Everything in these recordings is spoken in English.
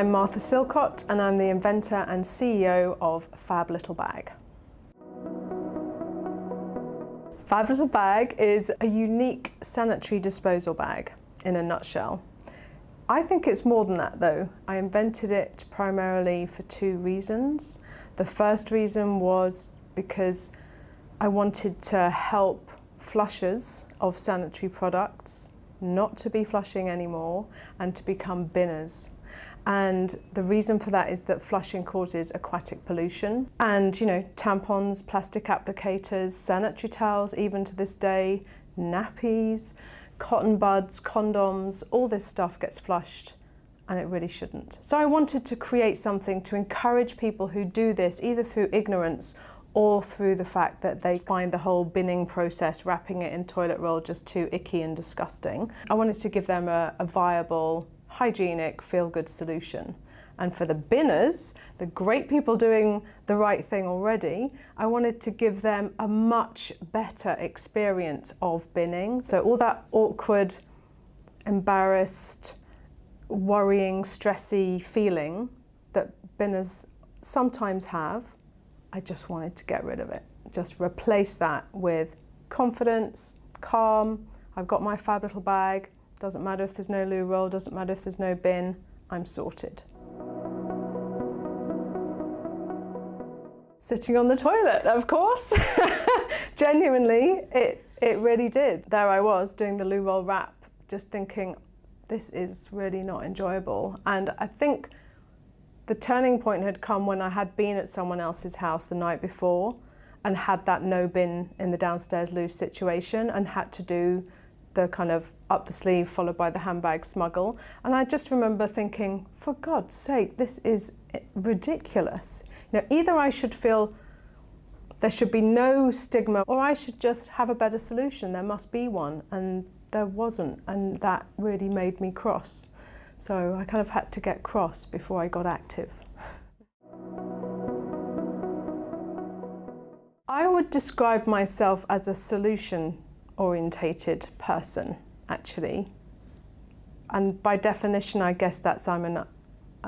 I'm Martha Silcott and I'm the inventor and CEO of FabLittleBag. FabLittleBag is a unique sanitary disposal bag in a nutshell. I think it's more than that though. I invented it primarily for two reasons. The first reason was because I wanted to help flushers of sanitary products not to be flushing anymore and to become binners. And the reason for that is that flushing causes aquatic pollution. And tampons, plastic applicators, sanitary towels, even to this day, nappies, cotton buds, condoms, all this stuff gets flushed and it really shouldn't. So I wanted to create something to encourage people who do this either through ignorance or through the fact that they find the whole binning process, wrapping it in toilet roll, just too icky and disgusting. I wanted to give them a viable, hygienic, feel-good solution. And for the binners, the great people doing the right thing already, I wanted to give them a much better experience of binning. So all that awkward, embarrassed, worrying, stressy feeling that binners sometimes have, I just wanted to get rid of it. Just replace that with confidence, calm. I've got my fab little bag. Doesn't matter if there's no loo roll, doesn't matter if there's no bin, I'm sorted. Sitting on the toilet, of course. Genuinely, it really did. There I was doing the loo roll wrap, just thinking, this is really not enjoyable. And I think the turning point had come when I had been at someone else's house the night before and had that no bin in the downstairs loo situation and had to do the kind of up the sleeve followed by the handbag smuggle. And I just remember thinking, for God's sake, this is ridiculous. Either I should feel there should be no stigma or I should just have a better solution. There must be one, and there wasn't, and that really made me cross. So I kind of had to get cross before I got active. I would describe myself as a solution-orientated person, actually. And by definition, I guess that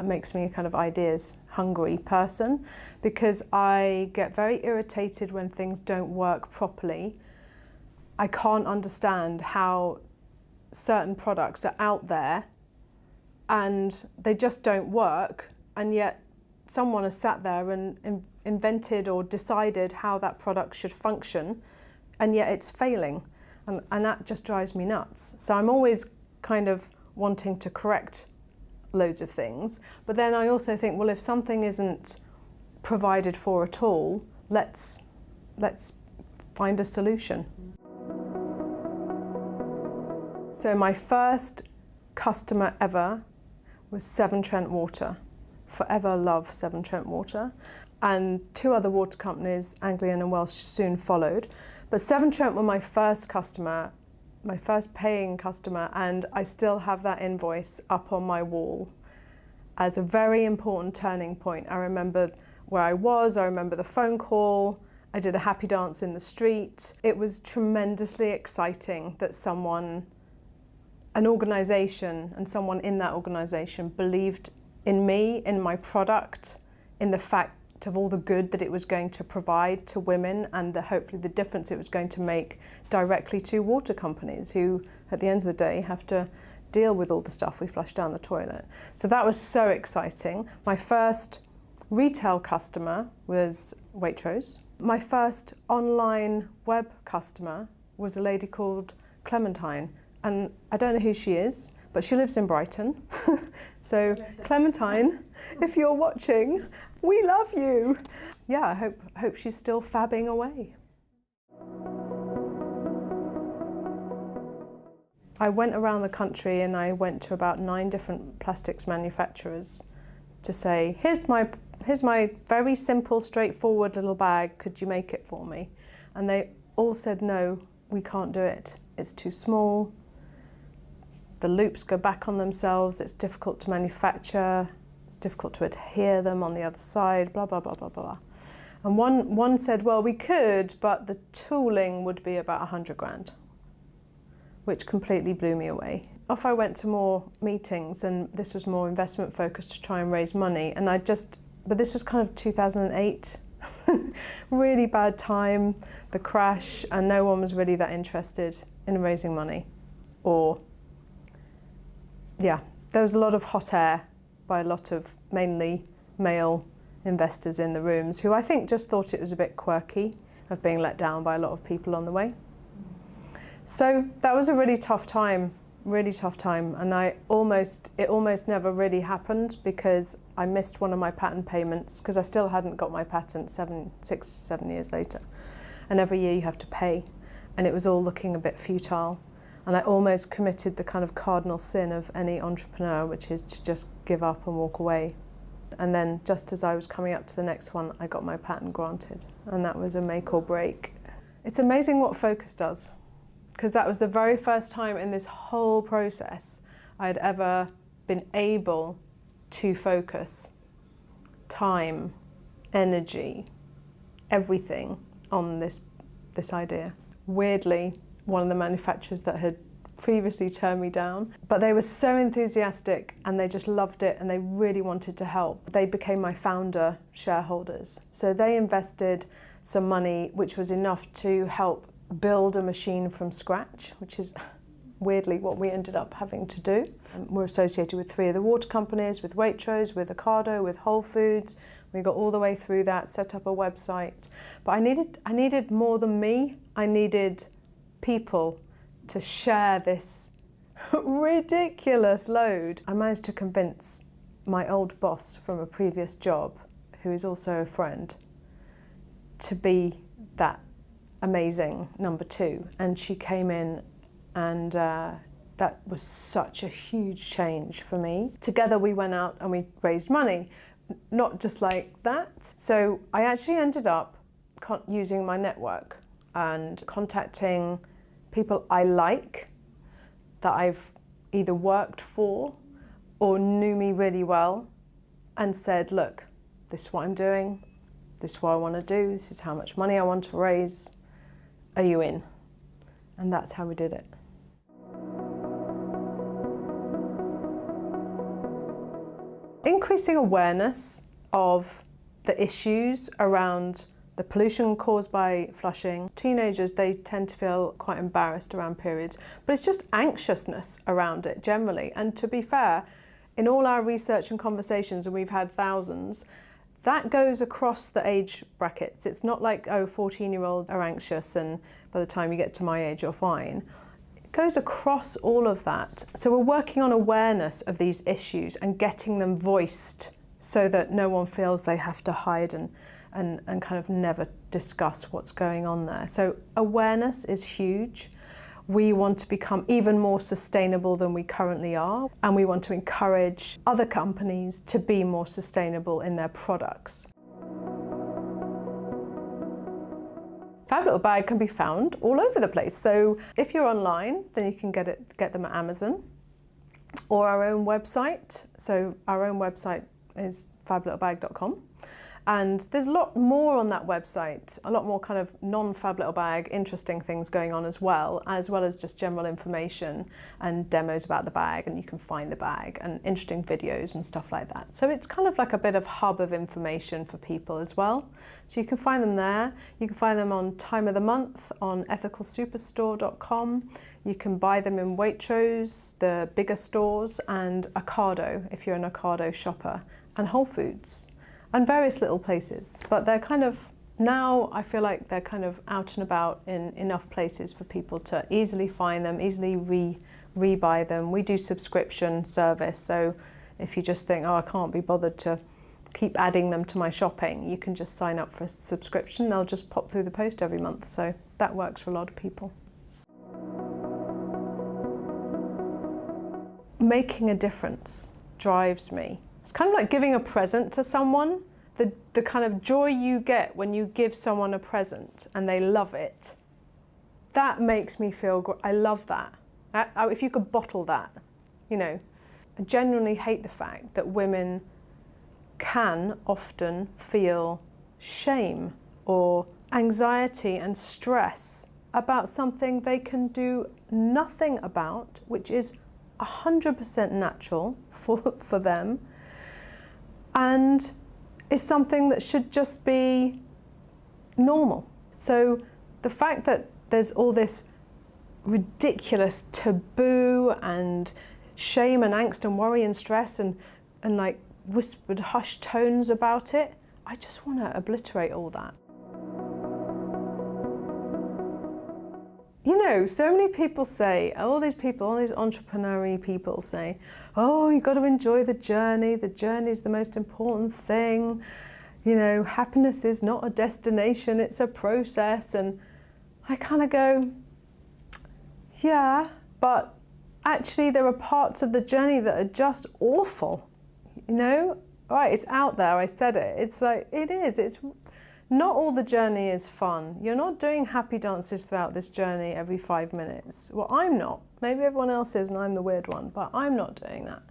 makes me a kind of ideas-hungry person, because I get very irritated when things don't work properly. I can't understand how certain products are out there and they just don't work, and yet someone has sat there and invented or decided how that product should function, and yet it's failing, and that just drives me nuts. So I'm always kind of wanting to correct loads of things, but then I also think, well, if something isn't provided for at all, let's find a solution. So my first customer ever was Severn Trent Water. Forever love Severn Trent Water. And two other water companies, Anglian and Welsh, soon followed. But Severn Trent were my first customer, my first paying customer, and I still have that invoice up on my wall as a very important turning point. I remember where I was, I remember the phone call, I did a happy dance in the street. It was tremendously exciting that an organisation and someone in that organisation believed in me, in my product, in the fact of all the good that it was going to provide to women and hopefully the difference it was going to make directly to water companies who, at the end of the day, have to deal with all the stuff we flush down the toilet. So that was so exciting. My first retail customer was Waitrose. My first online web customer was a lady called Clementine. And I don't know who she is, but she lives in Brighton. So Clementine, if you're watching, we love you. Yeah, I hope she's still fabbing away. I went around the country and I went to about 9 different plastics manufacturers to say, here's my very simple, straightforward little bag, could you make it for me? And they all said, no, we can't do it. It's too small. The loops go back on themselves, it's difficult to manufacture, it's difficult to adhere them on the other side, blah, blah, blah, blah, blah. And one said, well, we could, but the tooling would be about 100 grand. which completely blew me away. Off I went to more meetings, and this was more investment focused to try and raise money. And but this was kind of 2008, really bad time, the crash, and no one was really that interested in raising money. There was a lot of hot air by a lot of mainly male investors in the rooms who I think just thought it was a bit quirky of being let down by a lot of people on the way. So that was a really tough time, and it almost never really happened because I missed one of my patent payments because I still hadn't got my patent 6, 7 years later. And every year you have to pay, and it was all looking a bit futile. And I almost committed the kind of cardinal sin of any entrepreneur, which is to just give up and walk away. And then just as I was coming up to the next one, I got my patent granted, and that was a make or break. It's amazing what focus does, because that was the very first time in this whole process I'd ever been able to focus time, energy, everything on this idea. Weirdly, one of the manufacturers that had previously turned me down, but they were so enthusiastic and they just loved it and they really wanted to help. They became my founder shareholders. So they invested some money, which was enough to help build a machine from scratch, which is weirdly what we ended up having to do. We're associated with 3 of the water companies, with Waitrose, with Ocado, with Whole Foods. We got all the way through that, set up a website. But I needed more than me. I needed people to share this ridiculous load. I managed to convince my old boss from a previous job, who is also a friend, to be that amazing number 2. And she came in, and that was such a huge change for me. Together we went out and we raised money, not just like that. So I actually ended up using my network and contacting people I like, that I've either worked for or knew me really well, and said, look, this is what I'm doing, this is what I want to do, this is how much money I want to raise, are you in? And that's how we did it. Increasing awareness of the issues around the pollution caused by flushing. Teenagers, they tend to feel quite embarrassed around periods, but it's just anxiousness around it generally. And to be fair, in all our research and conversations, and we've had thousands, that goes across the age brackets. It's not like, oh, 14-year-olds are anxious and by the time you get to my age, you're fine. It goes across all of that. So we're working on awareness of these issues and getting them voiced so that no one feels they have to hide and kind of never discuss what's going on there. So awareness is huge. We want to become even more sustainable than we currently are, and we want to encourage other companies to be more sustainable in their products. FabLittleBag can be found all over the place. So if you're online, then you can get them at Amazon or our own website. So our own website is FabLittleBag.com. And there's a lot more on that website, a lot more kind of non-FabLittleBag interesting things going on as well as just general information and demos about the bag, and you can find the bag and interesting videos and stuff like that. So it's kind of like a bit of hub of information for people as well. So you can find them there. You can find them on Time of the Month on ethicalsuperstore.com. You can buy them in Waitrose, the bigger stores, and Ocado if you're an Ocado shopper, and Whole Foods. And various little places, but they're kind of, now I feel like they're kind of out and about in enough places for people to easily find them, easily rebuy them. We do subscription service, so if you just think, oh, I can't be bothered to keep adding them to my shopping, you can just sign up for a subscription. They'll just pop through the post every month, so that works for a lot of people. Making a difference drives me. It's kind of like giving a present to someone. The kind of joy you get when you give someone a present and they love it, that makes me feel good. I love that. If you could bottle that, you know. I genuinely hate the fact that women can often feel shame or anxiety and stress about something they can do nothing about, which is 100% natural for them, and is something that should just be normal. So the fact that there's all this ridiculous taboo and shame and angst and worry and stress and like whispered hushed tones about it, I just want to obliterate all that. You know, so many people say, all these entrepreneurial people say, oh, you've got to enjoy the journey is the most important thing. You know, happiness is not a destination, it's a process. And I kind of go, yeah, but actually there are parts of the journey that are just awful, you know? Right, it's out there, I said it. It's like, it is, it's not all the journey is fun. You're not doing happy dances throughout this journey every 5 minutes. Well, I'm not. Maybe everyone else is and I'm the weird one, but I'm not doing that.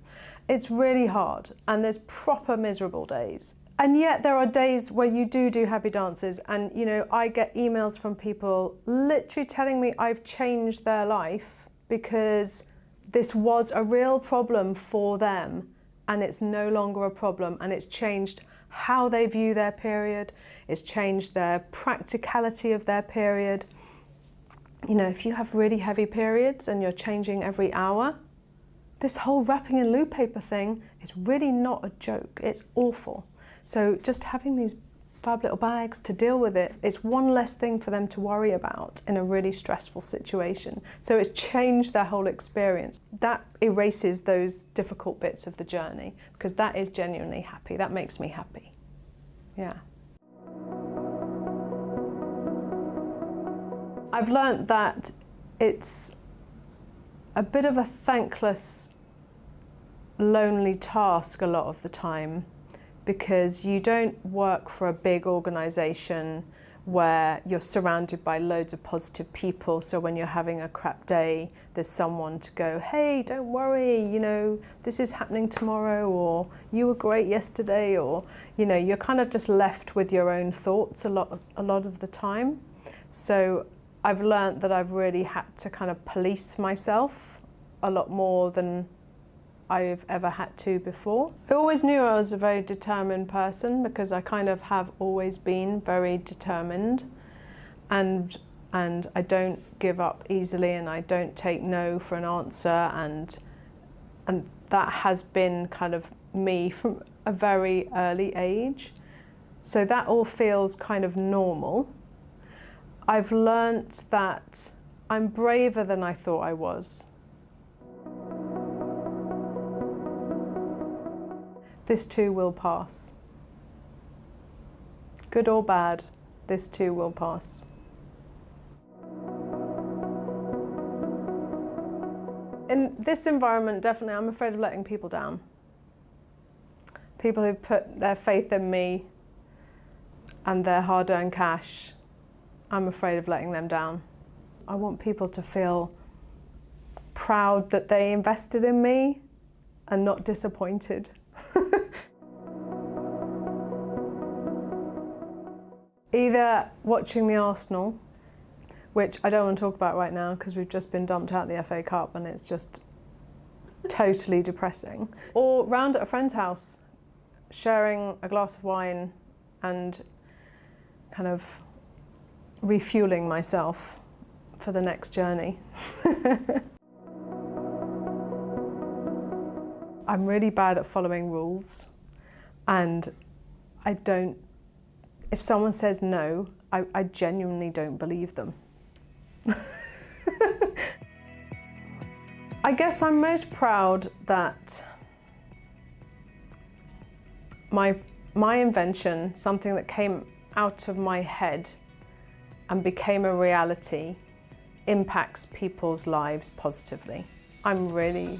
It's really hard and there's proper miserable days. And yet there are days where you do happy dances, and you know, I get emails from people literally telling me I've changed their life because this was a real problem for them and it's no longer a problem, and it's changed how they view their period, it's changed their practicality of their period. You know, if you have really heavy periods and you're changing every hour, this whole wrapping in loo paper thing is really not a joke, it's awful. So just having these fab little bags to deal with it, it's one less thing for them to worry about in a really stressful situation. So it's changed their whole experience. That erases those difficult bits of the journey, because that is genuinely happy. That makes me happy. Yeah. I've learnt that it's a bit of a thankless, lonely task a lot of the time, because you don't work for a big organisation where you're surrounded by loads of positive people. So when you're having a crap day, there's someone to go, hey, don't worry, you know, this is happening tomorrow, or you were great yesterday, or, you know, you're kind of just left with your own thoughts a lot of the time. So I've learnt that I've really had to kind of police myself a lot more than I've ever had to before. I always knew I was a very determined person, because I kind of have always been very determined, and I don't give up easily, and I don't take no for an answer, and that has been kind of me from a very early age. So that all feels kind of normal. I've learnt that I'm braver than I thought I was. This too will pass. Good or bad, this too will pass. In this environment, definitely, I'm afraid of letting people down. People who've put their faith in me and their hard-earned cash, I'm afraid of letting them down. I want people to feel proud that they invested in me and not disappointed. Either watching the Arsenal, which I don't want to talk about right now because we've just been dumped out of the FA Cup and it's just totally depressing, or round at a friend's house, sharing a glass of wine and kind of refueling myself for the next journey. I'm really bad at following rules, and if someone says no, I genuinely don't believe them. I guess I'm most proud that my invention, something that came out of my head and became a reality, impacts people's lives positively. I'm really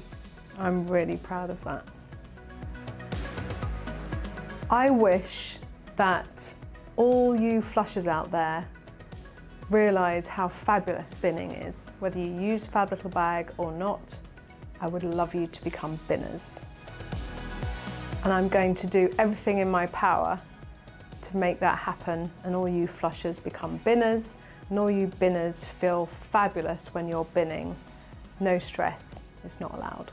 proud of that. I wish that all you flushers out there realise how fabulous binning is. Whether you use FabLittleBag or not, I would love you to become binners. And I'm going to do everything in my power to make that happen, and all you flushers become binners, And all you binners feel fabulous when you're binning. No stress, it's not allowed.